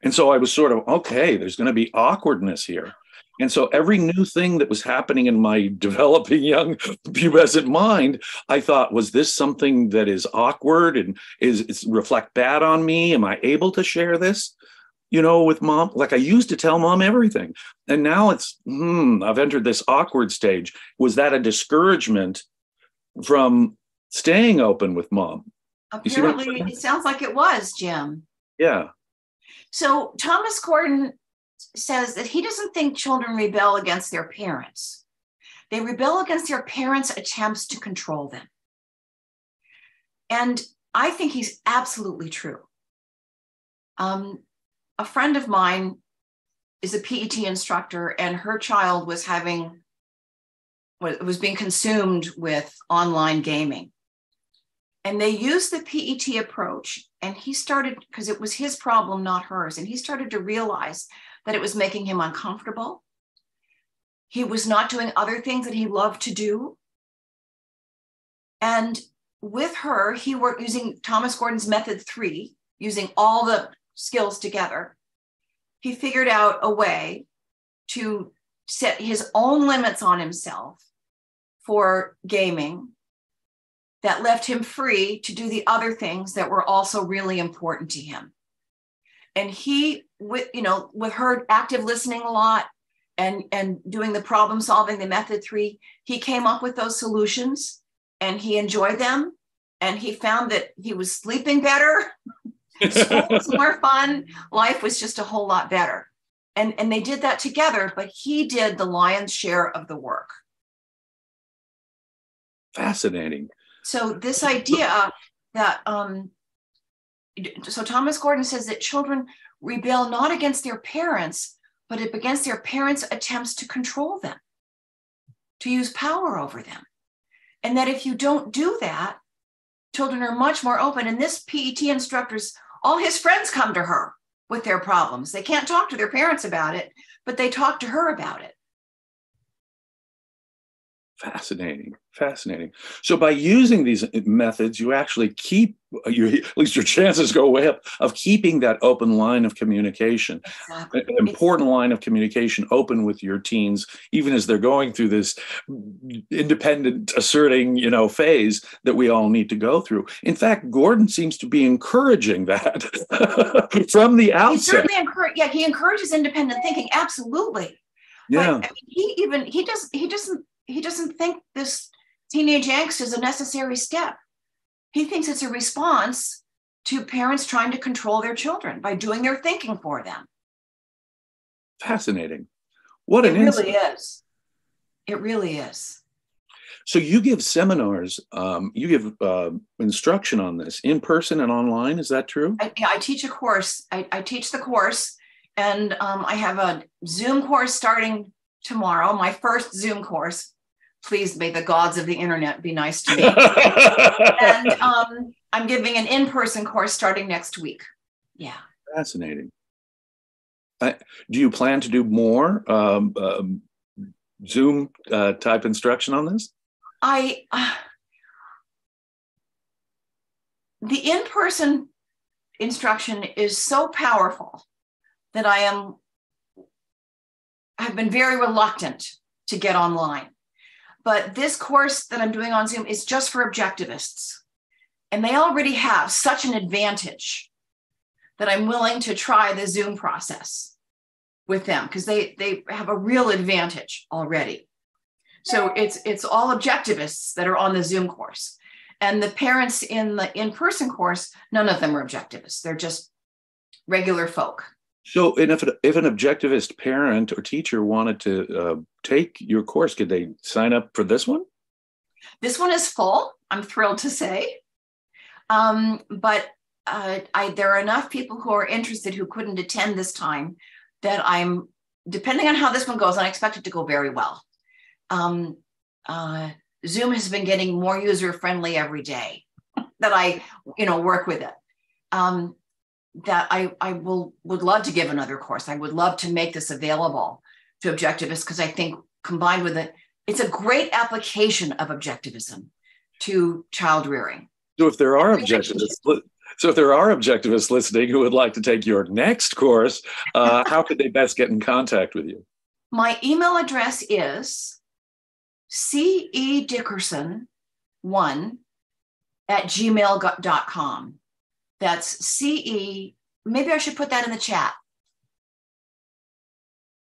And so I was sort of, okay, there's going to be awkwardness here. And so every new thing that was happening in my developing young pubescent mind, I thought, was this something that is awkward and is reflect bad on me? Am I able to share this, with mom? Like I used to tell mom everything. And now it's, I've entered this awkward stage. Was that a discouragement from staying open with mom? Apparently, it sounds like it was, Jim. Yeah. So Thomas Gordon says that he doesn't think children rebel against their parents. They rebel against their parents' attempts to control them. And I think he's absolutely true. A friend of mine is a PET instructor, and her child was being consumed with online gaming. And they used the PET approach, and he started, because it was his problem, not hers, and he started to realize that it was making him uncomfortable. He was not doing other things that he loved to do. And with her, he worked using Thomas Gordon's method 3, using all the skills together. He figured out a way to set his own limits on himself for gaming that left him free to do the other things that were also really important to him. And he, with her active listening a lot and doing the problem solving, the method 3, he came up with those solutions and he enjoyed them. And he found that he was sleeping better. School was more fun. Life was just a whole lot better. And they did that together, but he did the lion's share of the work. Fascinating. So this idea that, so Thomas Gordon says that children rebel not against their parents, but against their parents' attempts to control them, to use power over them. And that if you don't do that, children are much more open. And this PET instructor's, all his friends come to her with their problems. They can't talk to their parents about it, but they talk to her about it. Fascinating. So by using these methods, you actually keep, at least your chances go way up of keeping that open line of communication, Exactly. An important line of communication open with your teens, even as they're going through this independent asserting, phase that we all need to go through. In fact, Gordon seems to be encouraging that from the outset. He encourages independent thinking. Absolutely. Yeah. But, he doesn't think this teenage angst is a necessary step. He thinks it's a response to parents trying to control their children by doing their thinking for them. Fascinating. What an insight. It really is. So you give seminars, you give instruction on this in person and online. Is that true? I teach a course. I teach the course, and I have a Zoom course starting tomorrow, my first Zoom course. Please, may the gods of the internet be nice to me. And I'm giving an in-person course starting next week. Yeah. Fascinating. Do you plan to do more Zoom type instruction on this? The in-person instruction is so powerful that I've been very reluctant to get online. But this course that I'm doing on Zoom is just for objectivists. And they already have such an advantage that I'm willing to try the Zoom process with them because they have a real advantage already. So it's all objectivists that are on the Zoom course. And the parents in the in-person course, none of them are objectivists. They're just regular folk. So, and if an objectivist parent or teacher wanted to take your course, could they sign up for this one? This one is full, I'm thrilled to say. But there are enough people who are interested who couldn't attend this time that depending on how this one goes, I expect it to go very well. Zoom has been getting more user-friendly every day that I work with it. That I would love to give another course. I would love to make this available to objectivists because I think combined with it, it's a great application of objectivism to child rearing. So if there are objectivists listening who would like to take your next course, how could they best get in contact with you? My email address is cedickerson1@gmail.com. That's CE. Maybe I should put that in the chat.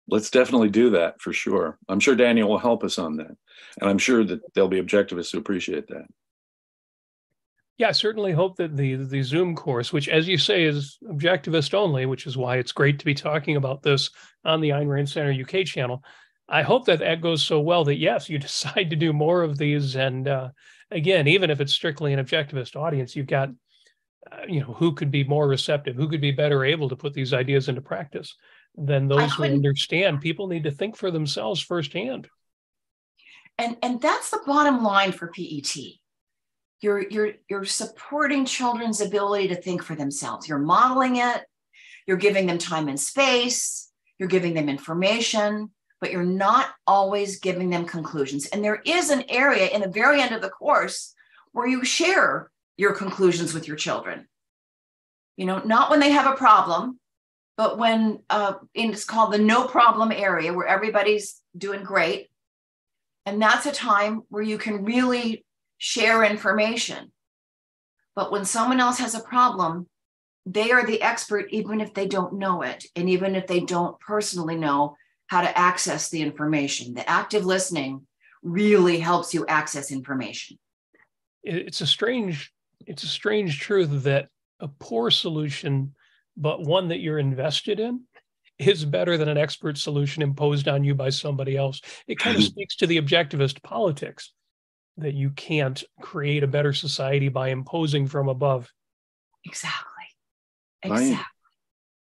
Let's definitely do that for sure. I'm sure Daniel will help us on that. And I'm sure that there'll be objectivists who appreciate that. Yeah, I certainly hope that the Zoom course, which, as you say, is objectivist only, which is why it's great to be talking about this on the Ayn Rand Center UK channel. I hope that that goes so well that, yes, you decide to do more of these. And again, even if it's strictly an objectivist audience, you've got, who could be more receptive, who could be better able to put these ideas into practice than those who understand. People need to think for themselves firsthand. And that's the bottom line for PET. You're supporting children's ability to think for themselves. You're modeling it. You're giving them time and space. You're giving them information, but you're not always giving them conclusions. And there is an area in the very end of the course where you share your conclusions with your children. Not when they have a problem, but when it's called the no problem area, where everybody's doing great. And that's a time where you can really share information. But when someone else has a problem, they are the expert, even if they don't know it, and even if they don't personally know how to access the information. The active listening really helps you access information. It's a strange truth that a poor solution, but one that you're invested in, is better than an expert solution imposed on you by somebody else. It kind of speaks to the objectivist politics that you can't create a better society by imposing from above. Exactly. Right.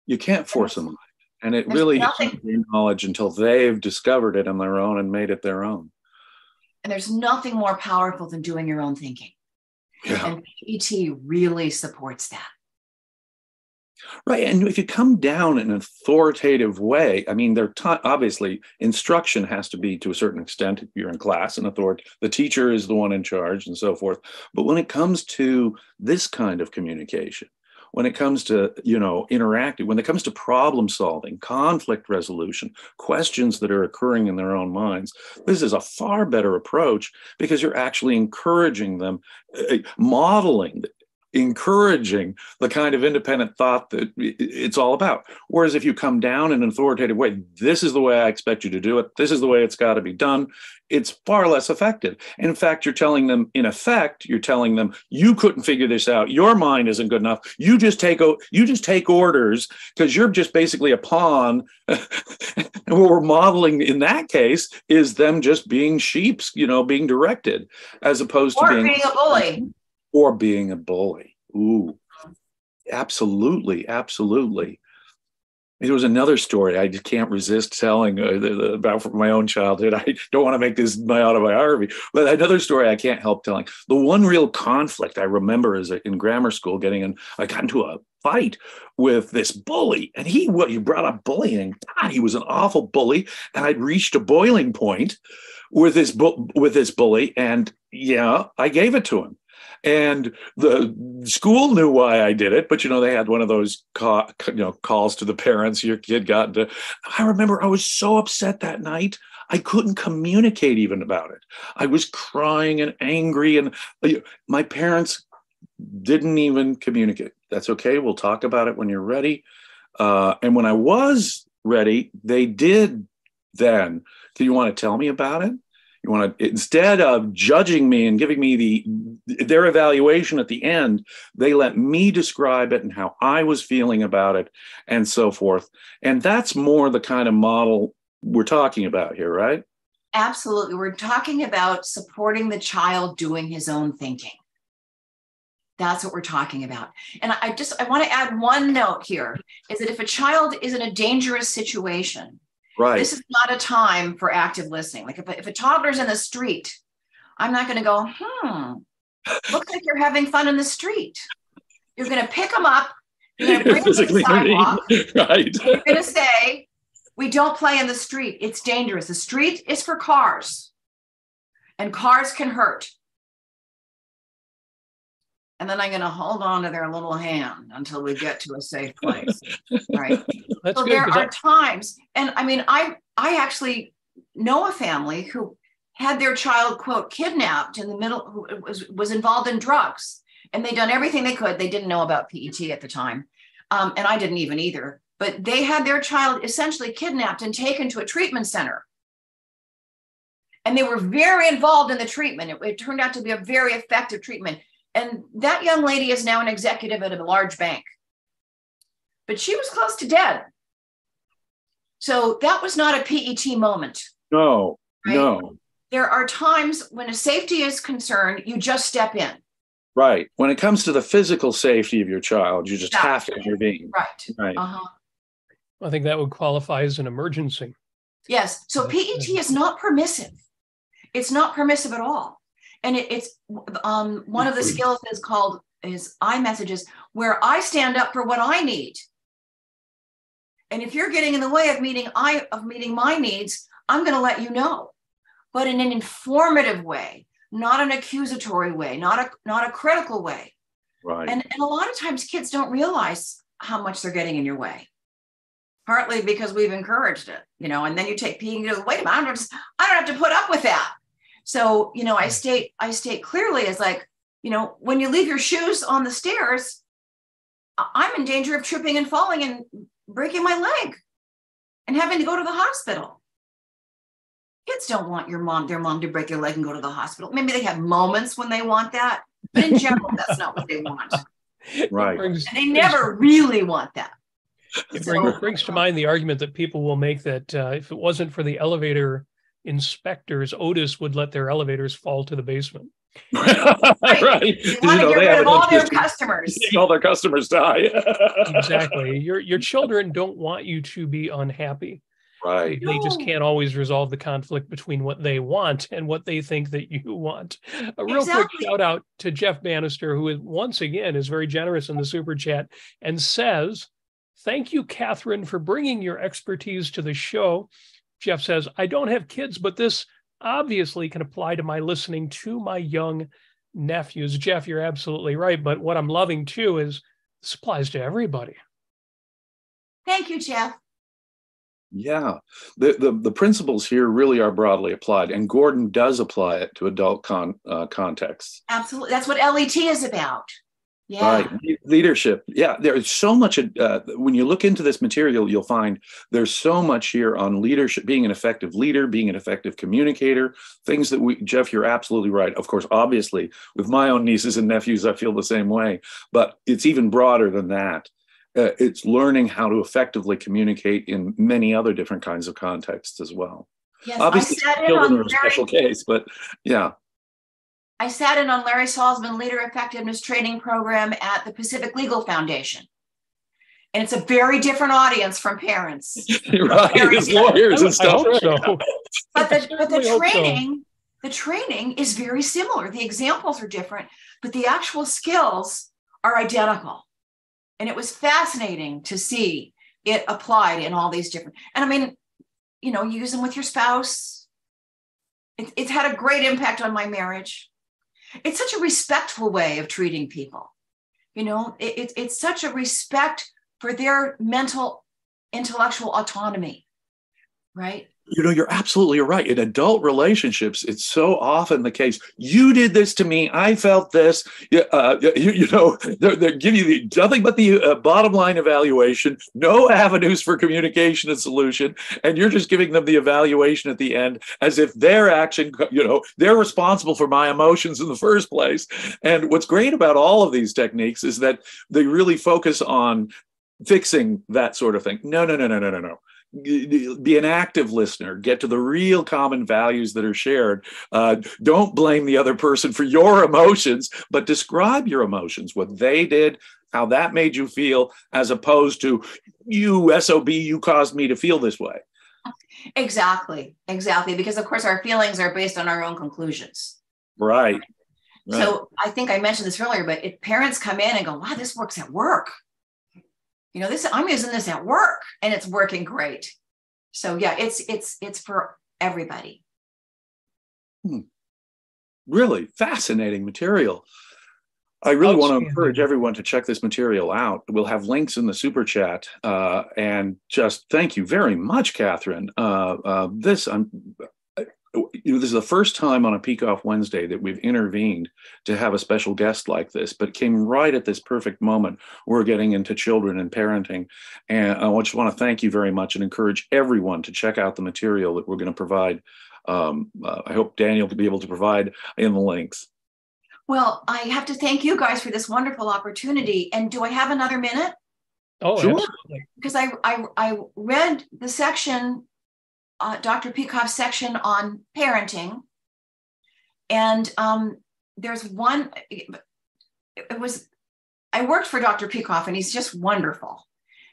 You can't force them. And it really isn't their knowledge until they've discovered it on their own and made it their own. And there's nothing more powerful than doing your own thinking. Yeah. And PET really supports that. Right. And if you come down in an authoritative way, I mean, obviously instruction has to be to a certain extent. If you're in class, the teacher is the one in charge and so forth. But when it comes to this kind of communication, when it comes to, interacting, when it comes to problem solving, conflict resolution, questions that are occurring in their own minds, this is a far better approach because you're actually encouraging them, modeling, encouraging the kind of independent thought that it's all about. Whereas if you come down in an authoritative way, this is the way I expect you to do it, this is the way it's got to be done, it's far less effective. And in fact, you're telling them, you couldn't figure this out. Your mind isn't good enough. You just take orders because you're just basically a pawn. And what we're modeling in that case is them just being sheeps, being directed, as opposed to being a bully. Or being a bully. Ooh, absolutely, absolutely. There was another story I just can't resist telling about from my own childhood. I don't want to make this my autobiography, but another story I can't help telling. The one real conflict I remember is in grammar school I got into a fight with this bully, and he brought up bullying. God, he was an awful bully, and I'd reached a boiling point with this bully, and I gave it to him. And the school knew why I did it, but they had one of those calls to the parents. Your kid got into. I remember I was so upset that night. I couldn't communicate even about it. I was crying and angry, and my parents didn't even communicate. That's okay. We'll talk about it when you're ready. And when I was ready, they did. Then, do you want to tell me about it? You want to, instead of judging me and giving me their evaluation at the end, they let me describe it and how I was feeling about it and so forth. And that's more the kind of model we're talking about here, right? Absolutely. We're talking about supporting the child doing his own thinking. That's what we're talking about. And I want to add one note here, is that if a child is in a dangerous situation, right, this is not a time for active listening. Like if a toddler's in the street, I'm not going to go, looks like you're having fun in the street. You're going to pick them up. You're going to bring them to the sidewalk. Right. You're going to say, we don't play in the street. It's dangerous. The street is for cars, and cars can hurt. and then I'm going to hold on to their little hand until we get to a safe place. Right. That's so good, there are times, and I mean, I actually know a family who had their child, quote, kidnapped in the middle, who was involved in drugs, and they'd done everything they could. They didn't know about PET at the time. And I didn't even either, but they had their child essentially kidnapped and taken to a treatment center. And they were very involved in the treatment. It turned out to be a very effective treatment. And that young lady is now an executive at a large bank. But she was close to dead. So that was not a PET moment. No, right? no. There are times when a safety is concerned, you just step in. Right. When it comes to the physical safety of your child, you just have to intervene. Right. Right. I think that would qualify as an emergency. Yes. So PET is not permissive. It's not permissive at all. And it's one of the skills is iMessages, where I stand up for what I need. And if you're getting in the way of meeting my needs, I'm going to let you know, but in an informative way, not an accusatory way, not a critical way. Right. And a lot of times kids don't realize how much they're getting in your way. Partly because we've encouraged it, and then you take PET and you go, wait a minute, I don't have to put up with that. So, I state clearly as like, when you leave your shoes on the stairs, I'm in danger of tripping and falling and breaking my leg and having to go to the hospital. Kids don't want their mom to break their leg and go to the hospital. Maybe they have moments when they want that, but in general, that's not what they want. Right. And they never really want that. It brings to mind the argument that people will make that if it wasn't for the elevator inspectors, Otis would let their elevators fall to the basement. Right. They want to get rid of all their customers. All their customers die. Exactly. Your children don't want you to be unhappy. Right. They just can't always resolve the conflict between what they want and what they think that you want. A real quick shout out to Jeff Bannister, who once again is very generous in the super chat and says, "Thank you, Catherine, for bringing your expertise to the show." Jeff says, "I don't have kids, but this obviously can apply to my listening to my young nephews." Jeff, you're absolutely right. But what I'm loving too is this applies to everybody. Thank you, Jeff. Yeah, the principles here really are broadly applied, and Gordon does apply it to adult contexts. Absolutely. That's what LET is about. Yeah. Right. Leadership. Yeah. There's so much, when you look into this material, you'll find there's so much here on leadership, being an effective leader, being an effective communicator, things that Jeff, you're absolutely right. Of course, obviously, with my own nieces and nephews, I feel the same way, but it's even broader than that. It's learning how to effectively communicate in many other different kinds of contexts as well. Yes, obviously, children are a special case, but yeah. I sat in on Larry Salzman Leader Effectiveness Training Program at the Pacific Legal Foundation. And it's a very different audience from parents. Right, it's lawyers and stuff. But the training is very similar. The examples are different, but the actual skills are identical. And it was fascinating to see it applied in all these different, and I mean, use them with your spouse. It's had a great impact on my marriage. It's such a respectful way of treating people. It's such a respect for their mental, intellectual autonomy, right? You're absolutely right. In adult relationships, it's so often the case. You did this to me. I felt this. They give you nothing but the bottom line evaluation, no avenues for communication and solution. And you're just giving them the evaluation at the end as if their action, they're responsible for my emotions in the first place. And what's great about all of these techniques is that they really focus on fixing that sort of thing. No. Be an active listener, get to the real common values that are shared. Don't blame the other person for your emotions, but describe your emotions, what they did, how that made you feel, as opposed to you SOB, you caused me to feel this way. Exactly. Because of course our feelings are based on our own conclusions. Right. So I think I mentioned this earlier, but if parents come in and go, wow, this works at work. I'm using this at work and it's working great. So yeah, it's for everybody. Really fascinating material. I really want to encourage everyone to check this material out. We'll have links in the super chat, and just thank you very much, Catherine. This is the first time on a Peikoff Wednesday that we've intervened to have a special guest like this, but it came right at this perfect moment. We're getting into children and parenting, and I just want to thank you very much and encourage everyone to check out the material that we're going to provide. I hope Daniel will be able to provide in the links. Well, I have to thank you guys for this wonderful opportunity. And do I have another minute? Oh, sure. Absolutely. Because I read the section, Dr. Peikoff's section on parenting. And there's one, I worked for Dr. Peikoff, and he's just wonderful.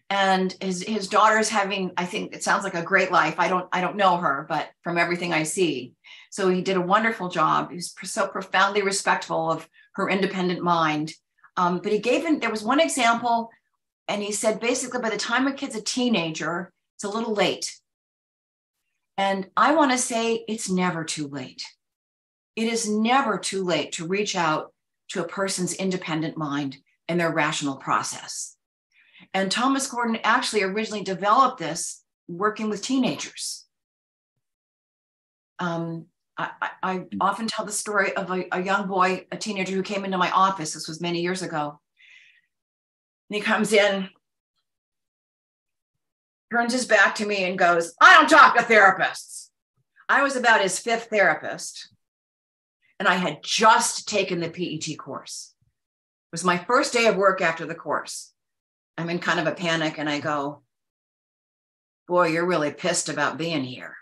And his daughter's having, I think it sounds like a great life. I don't know her, but from everything I see. So he did a wonderful job. He was so profoundly respectful of her independent mind. But there was one example, and he said, basically, by the time a kid's a teenager, it's a little late. And I want to say it's never too late. It is never too late to reach out to a person's independent mind and their rational process. And Thomas Gordon actually originally developed this working with teenagers. I often tell the story of a young boy, a teenager who came into my office. This was many years ago. And he comes in, turns his back to me and goes, "I don't talk to therapists." I was about his fifth therapist, and I had just taken the PET course. It was my first day of work after the course. I'm in kind of a panic, and I go, "Boy, you're really pissed about being here."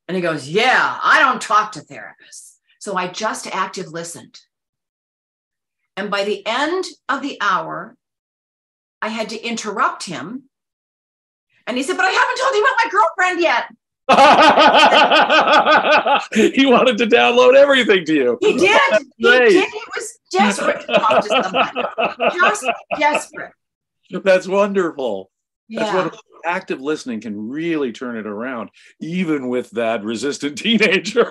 And he goes, "Yeah, I don't talk to therapists." So I just active listened. And by the end of the hour, I had to interrupt him. And he said, "But I haven't told you about my girlfriend yet." He wanted to download everything to you. He did. He did. He was desperate to talk to somebody. Just desperate. That's wonderful. Yeah. That's wonderful. Active listening can really turn it around, even with that resistant teenager.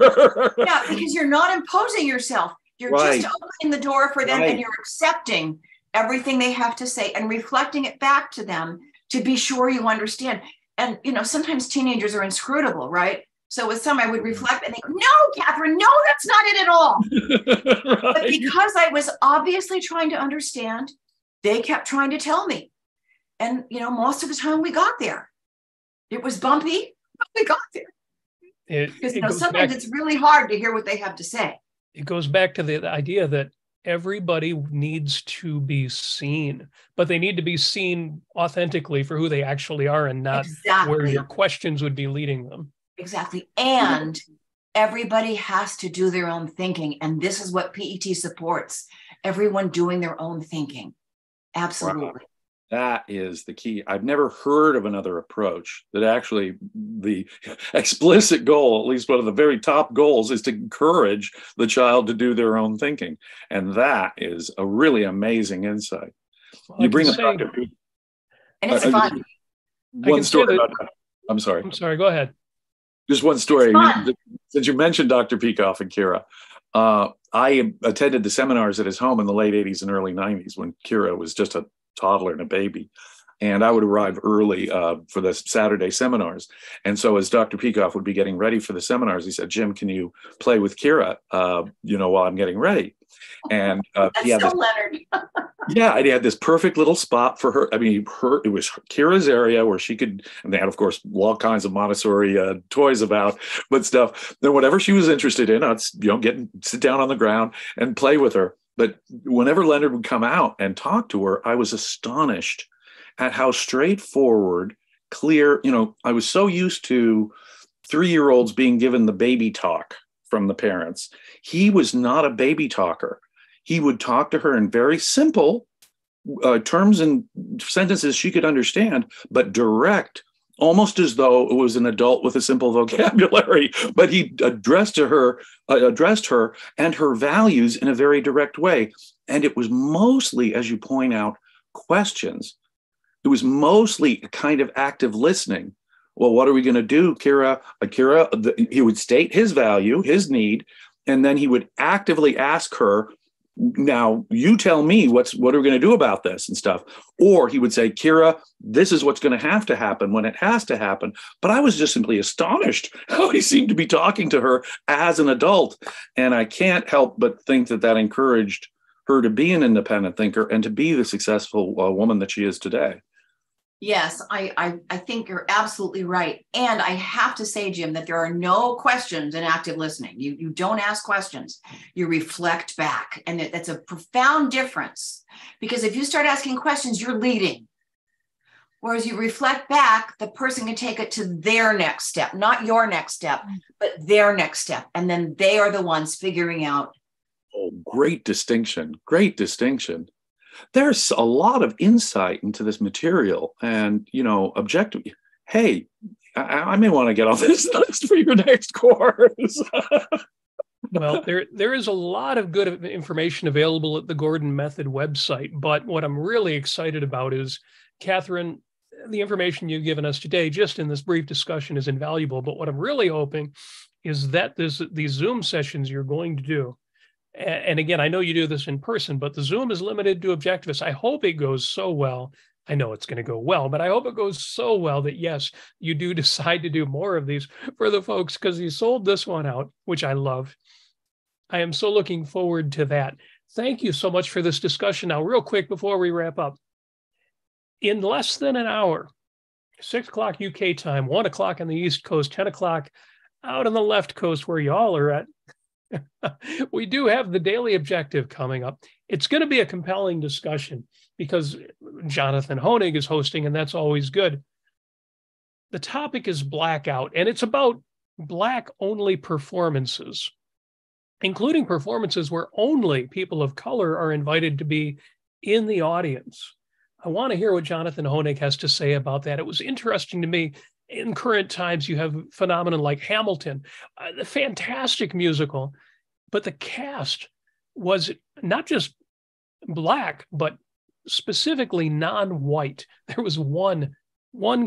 Yeah, because you're not imposing yourself. You're Right. just opening the door for them, Right. and you're accepting everything they have to say and reflecting it back to them to be sure you understand. And, sometimes teenagers are inscrutable, right? So with some, I would reflect and think, "No, Catherine, no, that's not it at all." Right. But because I was obviously trying to understand, they kept trying to tell me. And, most of the time we got there. It was bumpy, but we got there. Because sometimes it's really hard to hear what they have to say. It goes back to the idea that everybody needs to be seen, but they need to be seen authentically for who they actually are, and not where your questions would be leading them. Exactly. And everybody has to do their own thinking. And this is what PET supports. Everyone doing their own thinking. Absolutely. Wow. That is the key. I've never heard of another approach that actually the explicit goal, at least one of the very top goals, is to encourage the child to do their own thinking. And that is a really amazing insight. Well, you bring up Dr. And it's fun. One story about that. I'm sorry, go ahead. Just one story. Since you mentioned Dr. Peikoff and Kira, I attended the seminars at his home in the late 80s and early 90s when Kira was just a toddler and a baby. And I would arrive early for the Saturday seminars. And so as Dr. Peikoff would be getting ready for the seminars, he said, "Jim, can you play with Kira, while I'm getting ready?" And he had Leonard. Yeah, I had this perfect little spot for her. I mean, it was Kira's area where she could, and they had, of course, all kinds of Montessori toys about, but stuff. Then whatever she was interested in, I'd sit down on the ground and play with her. But whenever Leonard would come out and talk to her, I was astonished at how straightforward, clear, I was so used to 3-year-olds being given the baby talk from the parents. He was not a baby talker. He would talk to her in very simple terms and sentences she could understand, but direct, almost as though it was an adult with a simple vocabulary. But he addressed her and her values in a very direct way. And it was mostly, as you point out, questions. It was mostly a kind of active listening. Well, what are we going to do, Kira? He would state his value, his need, and then he would actively ask her, now you tell me what are we going to do about this and stuff. Or he would say, Kira, this is what's going to happen when it has to happen. But I was just simply astonished how he seemed to be talking to her as an adult. And I can't help but think that encouraged her to be an independent thinker and to be the successful woman that she is today. Yes, I think you're absolutely right. And I have to say, Jim, that there are no questions in active listening. You don't ask questions, you reflect back. And that's a profound difference, because if you start asking questions, you're leading. Whereas you reflect back, the person can take it to their next step, not your next step, but their next step. And then they are the ones figuring out. Oh, great distinction. Great distinction. There's a lot of insight into this material, and, objective. Hey, I may want to get on this list for your next course. Well, there is a lot of good information available at the Gordon Method website, but what I'm really excited about is, Catherine, the information you've given us today, just in this brief discussion, is invaluable. But what I'm really hoping is that these Zoom sessions you're going to do, and again, I know you do this in person, but the Zoom is limited to Objectivists. I hope it goes so well. I know it's going to go well, but I hope it goes so well that, yes, you do decide to do more of these for the folks, because you sold this one out, which I love. I am so looking forward to that. Thank you so much for this discussion. Now, real quick before we wrap up, in less than an hour, 6 o'clock UK time, 1 o'clock on the East Coast, 10 o'clock out on the left coast where y'all are at, we do have the Daily Objective coming up. It's going to be a compelling discussion because Jonathan Honig is hosting, and that's always good. The topic is blackout, and it's about Black-only performances, including performances where only people of color are invited to be in the audience. I want to hear what Jonathan Honig has to say about that. It was interesting to me. In current times, you have a phenomenon like Hamilton, the fantastic musical, but the cast was not just Black, but specifically non-white. There was one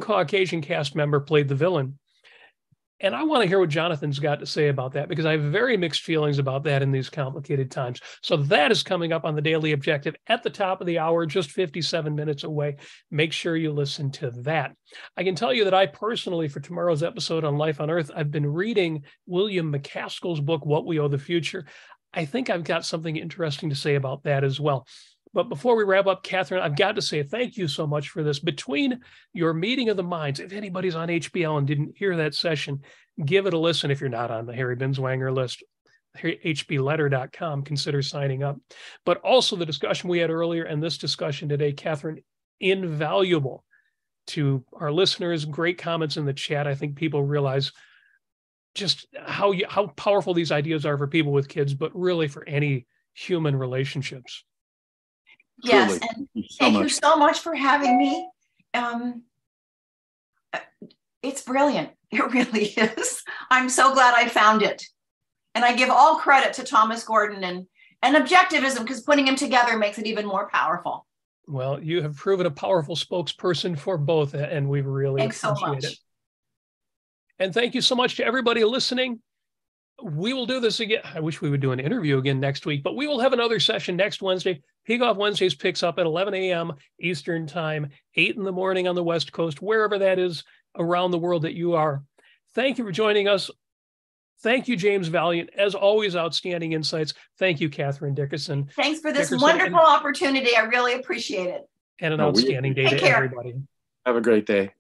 Caucasian cast member played the villain. And I want to hear what Jonathan's got to say about that, because I have very mixed feelings about that in these complicated times. So that is coming up on the Daily Objective at the top of the hour, just 57 minutes away. Make sure you listen to that. I can tell you that I personally, for tomorrow's episode on Life on Earth, I've been reading William McCaskill's book, What We Owe the Future. I think I've got something interesting to say about that as well. But before we wrap up, Catherine, I've got to say thank you so much for this. Between your meeting of the minds, if anybody's on HBL and didn't hear that session, give it a listen. If you're not on the Harry Binswanger list, hbletter.com, consider signing up. But also the discussion we had earlier and this discussion today, Catherine, invaluable to our listeners. Great comments in the chat. I think people realize just how powerful these ideas are for people with kids, but really for any human relationships. Yes, Truly. and thank you so much for having me. It's brilliant. It really is. I'm so glad I found it. And I give all credit to Thomas Gordon and Objectivism, because putting them together makes it even more powerful. Well, you have proven a powerful spokesperson for both, and we really appreciate it. And thank you so much to everybody listening. We will do this again. I wish we would do an interview again next week, but we will have another session next Wednesday. Peikoff Wednesdays picks up at 11 a.m. Eastern Time, 8 in the morning on the West Coast, wherever that is around the world that you are. Thank you for joining us. Thank you, James Valliant. As always, outstanding insights. Thank you, Catherine Dickerson. Thanks for this wonderful opportunity. I really appreciate it. And an outstanding day to everybody. Have a great day.